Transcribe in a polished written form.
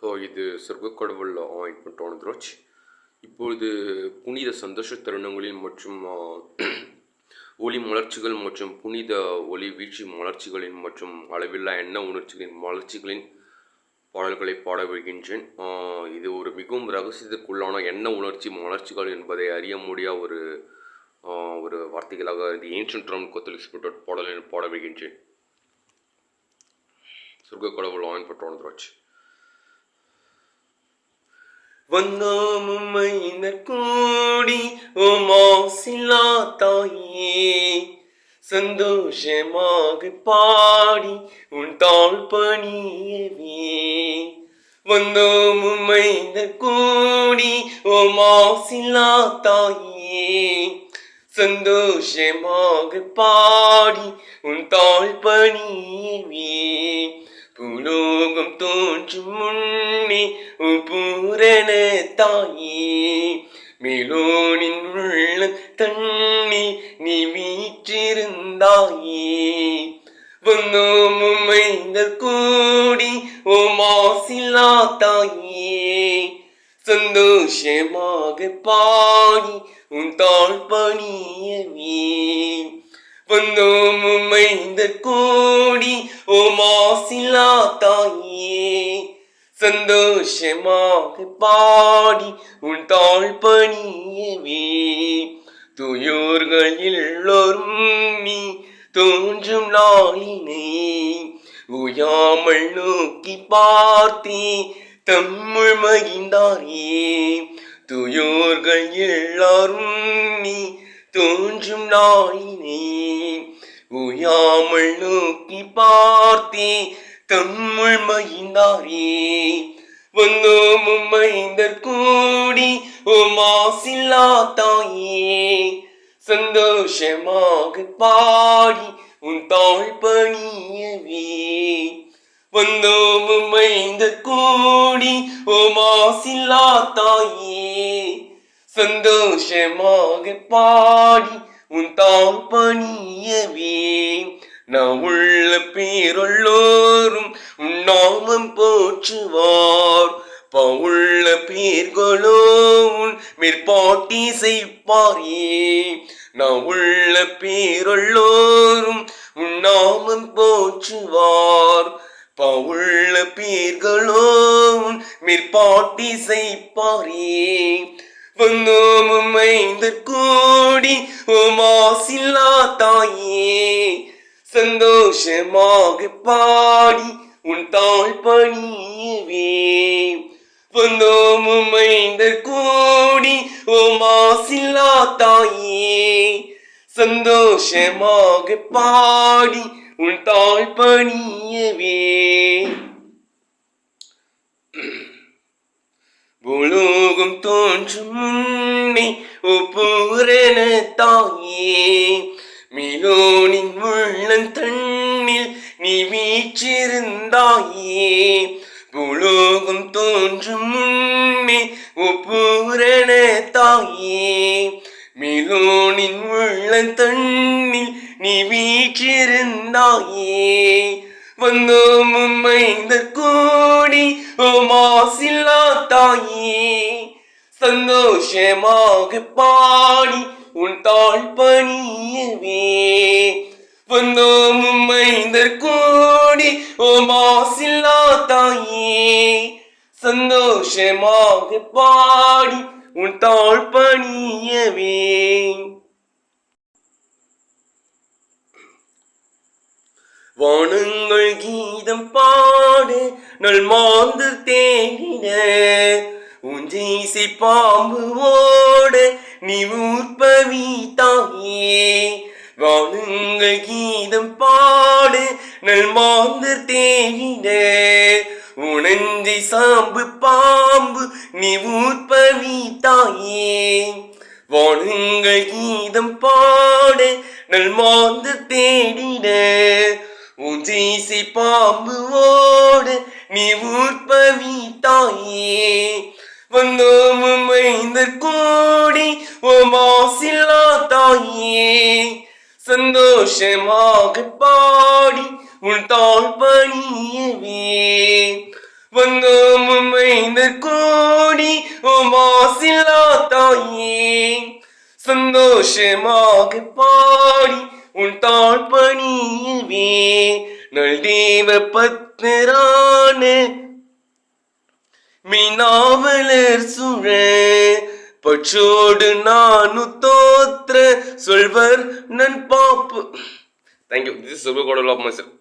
இது சொர்க்கக்கடவுள் ஆயின்மெண்ட் ஆனதுராஜ். இப்பொழுது புனித சந்தோஷ தருணங்களில் மற்றும் ஒளி மலர்ச்சிகள் மற்றும் புனித ஒளி வீழ்ச்சி மலர்ச்சிகளின் மற்றும் அளவில்லா எண்ண உணர்ச்சிகளின் மலர்ச்சிகளின் பாடல்களை பாட வருகின்றேன். இது ஒரு மிகவும் ரகசியத்துக்குள்ளான எண்ண உணர்ச்சி மலர்ச்சிகள் என்பதை அறிய முடியாத ஒரு வார்த்தைகளாக இந்த ஏன்ஷியன்ட் ரவுண்ட் கொத்தலிக் ஸ்பிரிட் பாடலில் பாட வருகின்றேன். சொர்க்கக்கடவுள் ஆயின்மெண்ட் ஆனதுராஜ். வந்தோம் உம்மையினர் கூடி ஓமாசிலா தாயே, சந்தோஷமாக பாடி உன் தாழ் பணியவே. வந்தோம் உம்மையினர் கூடி ஓமாசிலா தாயே, சந்தோஷமாக பாடி உன் தாழ் பணியவே. பூலோகம் தோன்றும் முன்னே பூரண தாயே, மேலோனின் உள்ள தண்ணீர் நீ வீற்றிருந்தாயே. வந்தோம் உம்மையினர் கூடி ஓமாசிலா தாயே, சந்தோஷமாக பாடி உன் தாழ் பணியவே. வந்தோம் உம்மையினர் கூடி ஓமாசிலா தாயே, சந்தோஷமாக பாடி உன் தாழ் பணியவே. துயோர்கள் எல்லோரும் நீ தோன்றும் நாளினை உயாமல் நோக்கி பார்த்தே தம்முள் மகிழ்ந்தாரே. துயோர்கள் எல்லாரும் நீ தோன்றும் நாளினை உயாமல் நோக்கி பார்த்தே தம்முள் மகிழ்ந்தாரே. வந்தோம் உம்மையினர் கூடி ஓமாசிலா தாயே, சந்தோஷமாக பாடி உன் தாழ் பணியவே. வந்தோம் உம்மையினர் கூடி ஓமாசிலா தாயே, சந்தோஷமாக பாடி உன் தாழ் பணியவே. நான் உள்ள பேரெல்லோரும் உன் நாமம் போற்றுவார், பவுள்ள பேர்களோ உன் மேற்பாட்டி செய்ப்பாரே. நான் உள்ள பேரெல்லோரும் உன் நாமம் போற்றுவார், பவுள்ள பேர்களோ உன் மேற்பாட்டி செய்ப்பாரே. வந்தோம் உம்மையினர் கூடி ஓமாசிலா தாயே, சந்தோஷமாக பாடி உன் தாழ் பணியவே. வந்தோம் உம்மையினர் கூடி ஓமாசிலா தாயே, சந்தோஷமாக பாடி உன் தாழ் பணியவே. பூலோகம் தோன்றும் முன்னே பூரண தாயே, மேலோனின் உள்ளம் தண்ணில் நீ வீற்றிருந்தாயே. பூலோகம் தோன்றும் முன்னே பூரண தாயே, மேலோனின் உள்ளம் தண்ணில் நீ வீற்றிருந்தாயே. வந்தோம் உம்மையினர் கூடி ஓமாசிலா தாயே, சந்தோஷமாக பாடி உன் தாழ் பணியவே. வந்தோம் உம்மையினர் கூடி ஓமாசிலா தாயே, சந்தோஷமாக பாடி உன் தாழ் பணியவே. வானங்கள் கீதம் பாட நல் மாந்தர் தேடின, உஞ்சை பாம்பு ஓட நீ உற்பவி தாயே. வானங்கள் கீதம் பாட நல் மாந்தர் தேடின, உணஞ்சை சாம்பு பாம்பு நீ உற்பவி தாயே. வானங்கள் கீதம் பாட நல் மாந்தர் தேடின, உஞ்சை பாம்பு ஓட நீ உற்பவி தாயே. வந்தோம் உம்மையினர் கூடி ஓமாசிலா தாயே, சந்தோஷமாக பாடி உன் தாழ் பணியவே. வந்தோம் ஐந்து கோடி மாசில்லா தாயே, சந்தோஷமாக பாடி உன் தாழ் பணியவே, நல்தேவ பத்மரான மீனாவலர் சுழ பற்றோடு நானு தோற்ற சொல்வர் நன் பாப்பு. தேங்க்யூ. திஸ் இஸ் சுபகோடல் ஆஃப் மை செல்ஃப்.